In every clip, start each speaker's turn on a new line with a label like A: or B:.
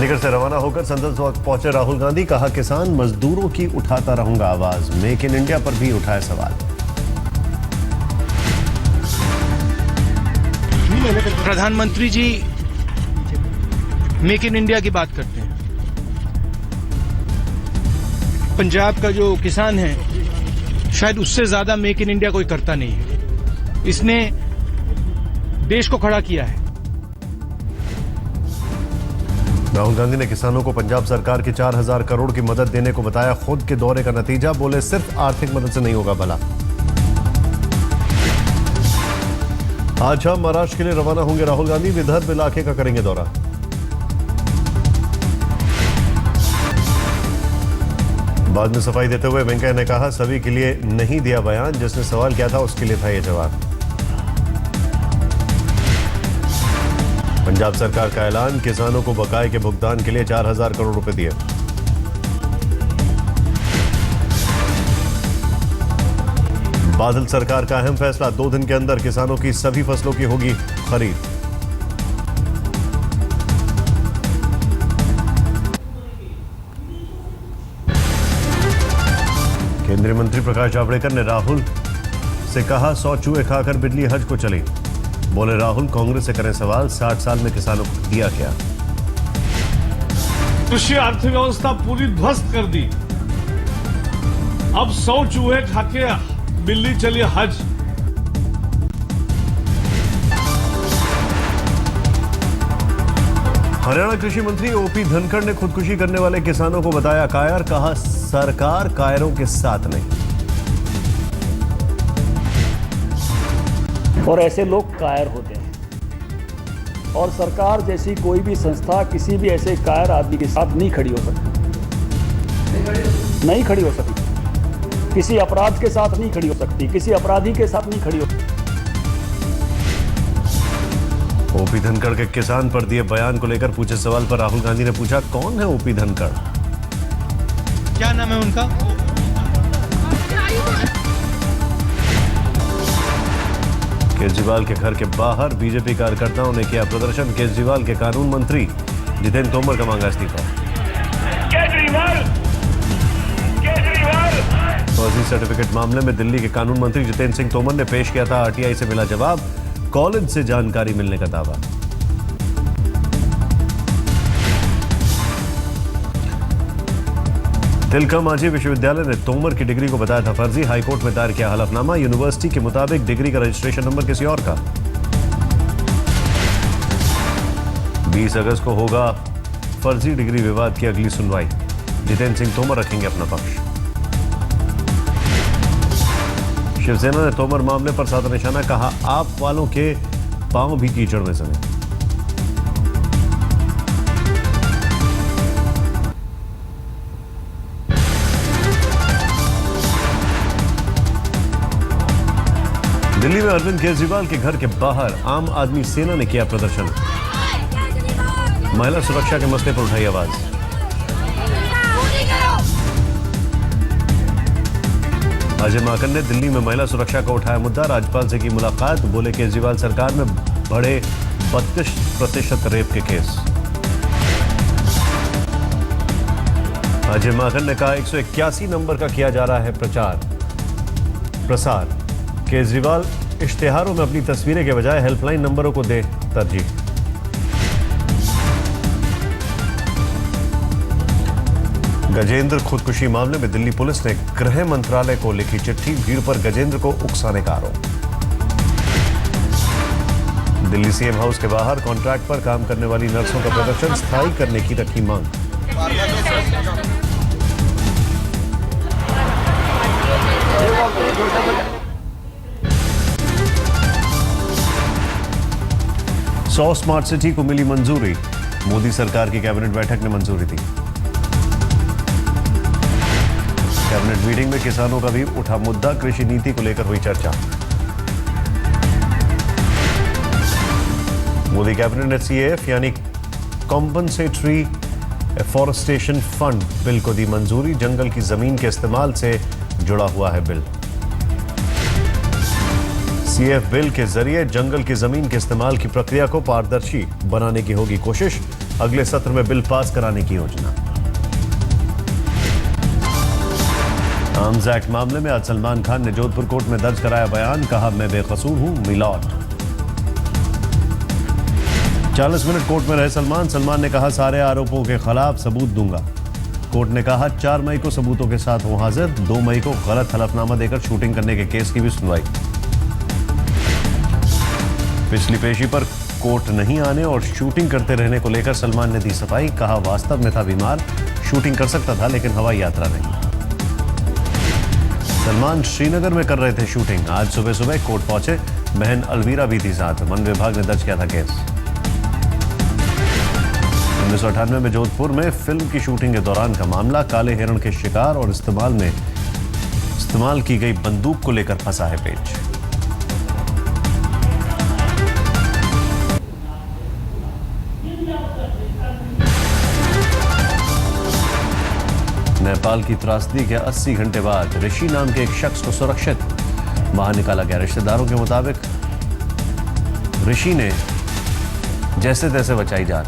A: चंडीगढ़ से रवाना होकर संसद पहुंचे राहुल गांधी। कहा, किसान मजदूरों की उठाता रहूंगा आवाज। मेक इन इंडिया पर भी उठाए सवाल।
B: प्रधानमंत्री जी मेक इन इंडिया की बात करते हैं। पंजाब का जो किसान है शायद उससे ज्यादा मेक इन इंडिया कोई करता नहीं है। इसने देश को खड़ा किया है।
A: राहुल गांधी ने किसानों को पंजाब सरकार की 4,000 करोड़ की मदद देने को बताया खुद के दौरे का नतीजा। बोले, सिर्फ आर्थिक मदद से नहीं होगा भला। आज शाम महाराष्ट्र के लिए रवाना होंगे राहुल गांधी। विदर्भ इलाके का करेंगे दौरा। बाद में सफाई देते हुए वेंकैया ने कहा, सभी के लिए नहीं दिया बयान। जिसने सवाल किया था उसके लिए था यह जवाब। पंजाब सरकार का ऐलान, किसानों को बकाये के भुगतान के लिए 4,000 करोड़ रुपए दिए। बादल सरकार का अहम फैसला, 2 दिन के अंदर किसानों की सभी फसलों की होगी खरीद। केंद्रीय मंत्री प्रकाश जावड़ेकर ने राहुल से कहा, 100 चूहे खाकर बिजली हज को चली। बोले, राहुल कांग्रेस से करें सवाल, 60 साल में किसानों को दिया क्या।
C: कृषि अर्थव्यवस्था पूरी ध्वस्त कर दी। अब 100 चूहे खाके बिल्ली चली हज।
A: हरियाणा कृषि मंत्री ओपी धनखड़ ने खुदकुशी करने वाले किसानों को बताया कायर। कहा, सरकार कायरों के साथ नहीं।
D: और ऐसे लोग कायर होते हैं और सरकार जैसी कोई भी संस्था किसी भी ऐसे कायर आदमी के साथ नहीं खड़ी हो सकती। नहीं खड़ी हो सकती। किसी अपराध के साथ नहीं खड़ी हो सकती। किसी अपराधी के साथ नहीं खड़ी हो सकती।
A: ओपी धनखड़ के किसान पर दिए बयान को लेकर पूछे सवाल पर राहुल गांधी ने पूछा, कौन है ओपी धनखड़।
B: क्या नाम है उनका?
A: केजरीवाल के घर के बाहर बीजेपी कार्यकर्ताओं ने किया प्रदर्शन। केजरीवाल के कानून मंत्री जितेंद्र तोमर का मांगा इस्तीफा। फर्जी सर्टिफिकेट मामले में दिल्ली के कानून मंत्री जितेंद्र सिंह तोमर ने पेश किया था आरटीआई से मिला जवाब। कॉलेज से जानकारी मिलने का दावा। तिलका मांझी विश्वविद्यालय ने तोमर की डिग्री को बताया था फर्जी। हाईकोर्ट में दायर किया हलफनामा। यूनिवर्सिटी के मुताबिक डिग्री का रजिस्ट्रेशन नंबर किसी और का। 20 अगस्त को होगा फर्जी डिग्री विवाद की अगली सुनवाई। जितेंद्र सिंह तोमर रखेंगे अपना पक्ष। शिवसेना ने तोमर मामले पर साधा निशाना। कहा, आप वालों के पांव भी कीचड़ में सने। दिल्ली में अरविंद केजरीवाल के घर के बाहर आम आदमी सेना ने किया प्रदर्शन। महिला सुरक्षा के मसले पर उठाई आवाज। अजय माकन ने दिल्ली में महिला सुरक्षा का उठाया मुद्दा। राज्यपाल से की मुलाकात। बोले, केजरीवाल सरकार में बढ़े 32% रेप के केस। अजय माकन ने कहा, 181 नंबर का किया जा रहा है प्रसार। केजरीवाल इश्तेहारों में अपनी तस्वीरें के बजाय हेल्पलाइन नंबरों को दे तरजीह। गजेंद्र खुदकुशी मामले में दिल्ली पुलिस ने गृह मंत्रालय को लिखी चिट्ठी। भीड़ पर गजेंद्र को उकसाने का आरोप। दिल्ली सीएम हाउस के बाहर कॉन्ट्रैक्ट पर काम करने वाली नर्सों का प्रदर्शन। स्थायी करने की रखी मांग। सौ स्मार्ट सिटी को मिली मंजूरी। मोदी सरकार की कैबिनेट बैठक ने मंजूरी दी। कैबिनेट मीटिंग में किसानों का भी उठा मुद्दा। कृषि नीति को लेकर हुई चर्चा। मोदी कैबिनेट ने सीएएफ यानी कॉम्पनसेटरी एफॉरेस्टेशन फंड बिल को दी मंजूरी। जंगल की जमीन के इस्तेमाल से जुड़ा हुआ है बिल। सीएएफ बिल के जरिए जंगल की जमीन के इस्तेमाल की प्रक्रिया को पारदर्शी बनाने की होगी कोशिश। अगले सत्र में बिल पास कराने की योजना। आर्म्स एक्ट मामले में आज सलमान खान ने जोधपुर कोर्ट में दर्ज कराया बयान, कहा मैं बेकसूर हूं मिलॉर्ड। 40 मिनट कोर्ट में रहे सलमान ने कहा सारे आरोपों के खिलाफ सबूत दूंगा। कोर्ट ने कहा 4 मई को सबूतों के साथ हो हाजिर, 2 मई को गलत हलफनामा देकर शूटिंग करने के केस की भी सुनवाई। पिछली पेशी पर कोर्ट नहीं आने और शूटिंग करते रहने को लेकर सलमान ने दी सफाई, कहा वास्तव में था बीमार, शूटिंग कर सकता था लेकिन हवाई यात्रा नहीं। सलमान श्रीनगर में कर रहे थे शूटिंग, आज सुबह सुबह कोर्ट पहुंचे, बहन अलवीरा भी थी साथ। वन विभाग ने दर्ज किया था केस। 1998 में जोधपुर में फिल्म की शूटिंग के दौरान का मामला, काले हिरण के शिकार और इस्तेमाल की गई बंदूक को लेकर फंसा है पेच। नेपाल की त्रासदी के 80 घंटे बाद ऋषि नाम के एक शख्स को सुरक्षित बाहर निकाला गया। रिश्तेदारों के मुताबिक ऋषि ने जैसे तैसे बचाई जान।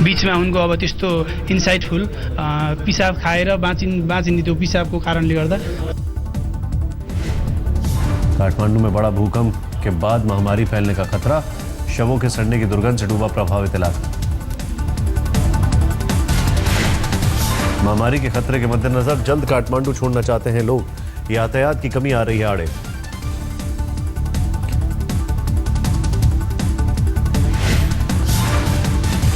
E: बीचमा उनको अब त्यस्तो इन्साइटफुल पिसाब खाएर बाँचिने त्यो पिसाबको कारणले गर्दा।
A: काठमांडू में बड़ा भूकंप के बाद महामारी फैलने का खतरा, शवों के सड़ने की दुर्गंध से डूबा प्रभावित इलाका। महामारी के खतरे के मद्देनजर जल्द काठमांडू छोड़ना चाहते हैं लोग, यातायात की कमी आ रही है आड़े।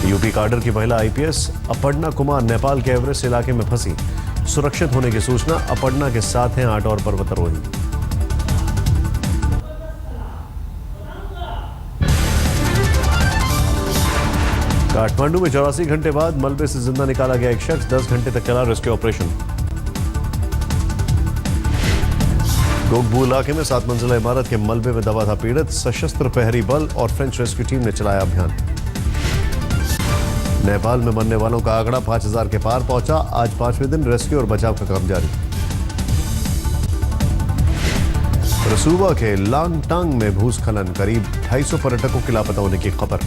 A: यूपी काडर की महिला आईपीएस अपर्णा कुमार नेपाल के एवरेस्ट इलाके में फंसी, सुरक्षित होने की सूचना। अपर्णा के साथ हैं 8 और पर्वतारोही। काठमांडू में 84 घंटे बाद मलबे से जिंदा निकाला गया एक शख्स, 10 घंटे तक चला रेस्क्यू ऑपरेशन। गोगबू इलाके में 7 मंजिला इमारत के मलबे में दबा था पीड़ित, सशस्त्र प्रहरी बल और फ्रेंच रेस्क्यू टीम ने चलाया अभियान। नेपाल में मरने वालों का आंकड़ा 5000 के पार पहुंचा, आज 5वें दिन रेस्क्यू और बचाव का काम जारी। रसूबा के लांगटांग में भूस्खलन, करीब 250 पर्यटकों के लापता होने की खबर।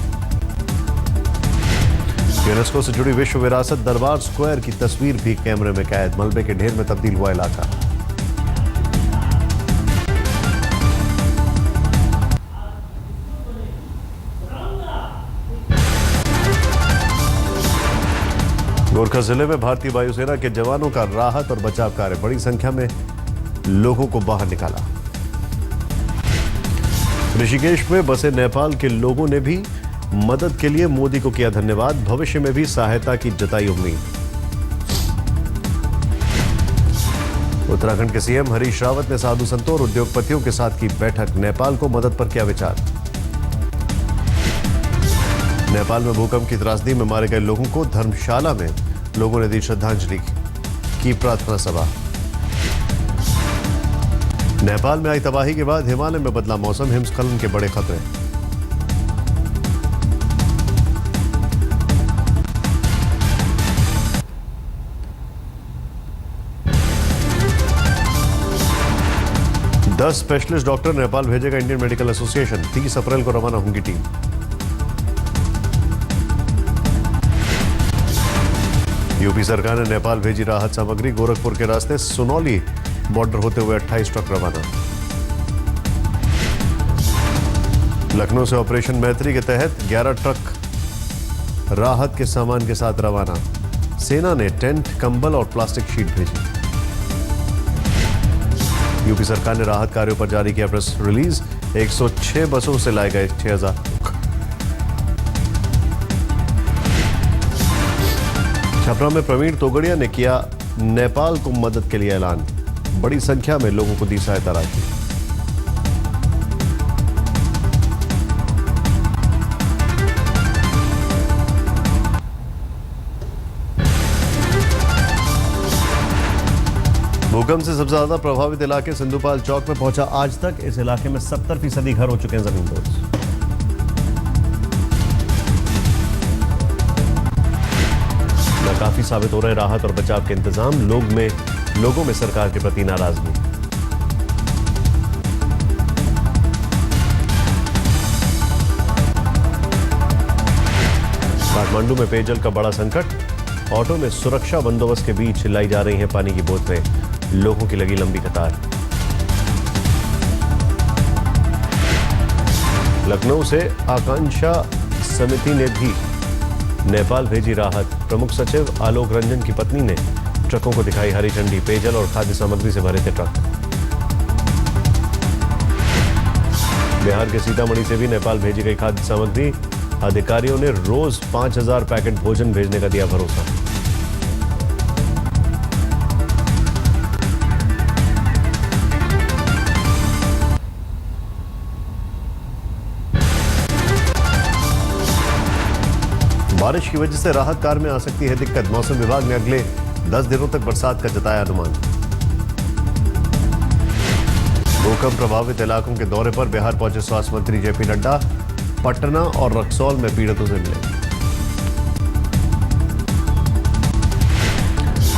A: यूनेस्को से जुड़ी विश्व विरासत दरबार स्क्वायर की तस्वीर भी कैमरे में कैद, मलबे के ढेर में तब्दील हुआ इलाका। गोरखा जिले में भारतीय वायुसेना के जवानों का राहत और बचाव कार्य, बड़ी संख्या में लोगों को बाहर निकाला। ऋषिकेश में बसे नेपाल के लोगों ने भी मदद के लिए मोदी को किया धन्यवाद, भविष्य में भी सहायता की जताई उम्मीद। उत्तराखंड के सीएम हरीश रावत ने साधु संतों और उद्योगपतियों के साथ की बैठक, नेपाल को मदद पर किया विचार। नेपाल में भूकंप की त्रासदी में मारे गए लोगों को धर्मशाला में लोगों ने दी श्रद्धांजलि, की प्रार्थना सभा। नेपाल में आई तबाही के बाद हिमालय में बदला मौसम, हिमस्खलन के बड़े खतरे। दस स्पेशलिस्ट डॉक्टर नेपाल भेजेगा इंडियन मेडिकल एसोसिएशन, 30 अप्रैल को रवाना होंगी टीम। यूपी सरकार ने नेपाल भेजी राहत सामग्री, गोरखपुर के रास्ते सुनौली बॉर्डर होते हुए 28 ट्रक रवाना। लखनऊ से ऑपरेशन मैत्री के तहत 11 ट्रक राहत के सामान के साथ रवाना। सेना ने टेंट, कंबल और प्लास्टिक शीट भेजी। यूपी सरकार ने राहत कार्यों पर जारी किया प्रेस रिलीज, 106 बसों से लाए गए 6000। छपरा में प्रवीण तोगड़िया ने किया नेपाल को मदद के लिए ऐलान, बड़ी संख्या में लोगों को दी सहायता राशि। भूकंप से सबसे ज्यादा प्रभावित इलाके सिंधुपाल चौक में पहुंचा आज तक। इस इलाके में 70% घर हो चुके हैं जमींदोज। नाकाफी साबित हो रहे राहत और बचाव के इंतजाम, लोगों में सरकार के प्रति नाराजगी। काठमांडू में पेयजल का बड़ा संकट, ऑटो में सुरक्षा बंदोबस्त के बीच लाई जा रही हैं पानी की बोतलें, लोगों की लगी लंबी कतार। लखनऊ से आकांक्षा समिति ने भी नेपाल भेजी राहत। प्रमुख सचिव आलोक रंजन की पत्नी ने ट्रकों को दिखाई हरी झंडी, पेयजल और खाद्य सामग्री से भरे थे ट्रक। बिहार के सीतामढ़ी से भी नेपाल भेजी गई खाद्य सामग्री, अधिकारियों ने रोज 5000 पैकेट भोजन भेजने का दिया भरोसा। बारिश की वजह से राहत कार्य में आ सकती है दिक्कत, मौसम विभाग ने अगले 10 दिनों तक बरसात का जताया अनुमान। भूकंप प्रभावित इलाकों के दौरे पर बिहार पहुंचे स्वास्थ्य मंत्री जेपी नड्डा, पटना और रक्सौल में पीड़ितों से मिले।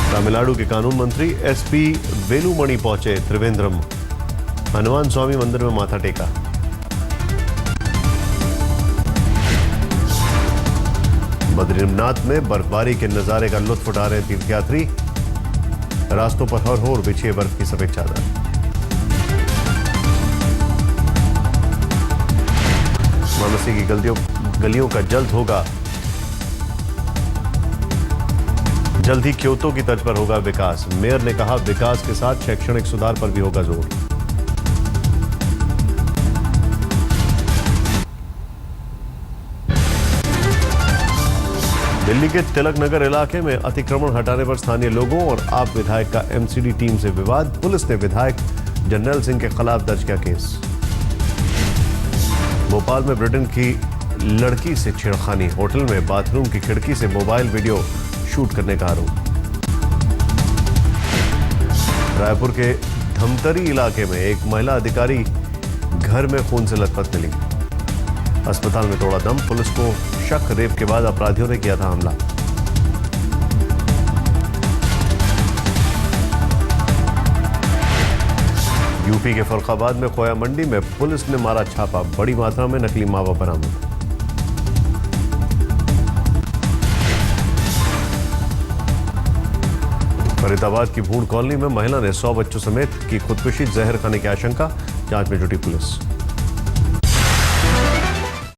A: तमिलनाडु के कानून मंत्री एसपी वेलुमणि पहुंचे त्रिवेंद्रम, हनुमान स्वामी मंदिर में माथा टेका। बद्रीनाथ में बर्फबारी के नजारे का लुत्फ उठा रहे तीर्थयात्री, रास्तों पर हर ओर बिछी है बर्फ की सफेद चादर। वाराणसी की गलियों का जल्द ही क्योतो की तर्ज पर होगा विकास। मेयर ने कहा विकास के साथ शैक्षणिक सुधार पर भी होगा जोर। दिल्ली के तिलक नगर इलाके में अतिक्रमण हटाने पर स्थानीय लोगों और आप विधायक का एमसीडी टीम से विवाद, पुलिस ने विधायक जर्नैल सिंह के खिलाफ दर्ज किया केस। भोपाल में ब्रिटेन की लड़की से छेड़खानी, होटल में बाथरूम की खिड़की से मोबाइल वीडियो शूट करने का आरोप। रायपुर के धमतरी इलाके में एक महिला अधिकारी घर में खून से लथपथ मिली, अस्पताल में तोड़ा दम, पुलिस को शक रेप के बाद अपराधियों ने किया था हमला। यूपी के फरुखाबाद में खोया मंडी में पुलिस ने मारा छापा, बड़ी मात्रा में नकली मावा बरामद। फरीदाबाद की भूड़ कॉलोनी में महिला ने 100 बच्चों समेत की खुदकुशी, जहर खाने की आशंका, जांच में जुटी पुलिस।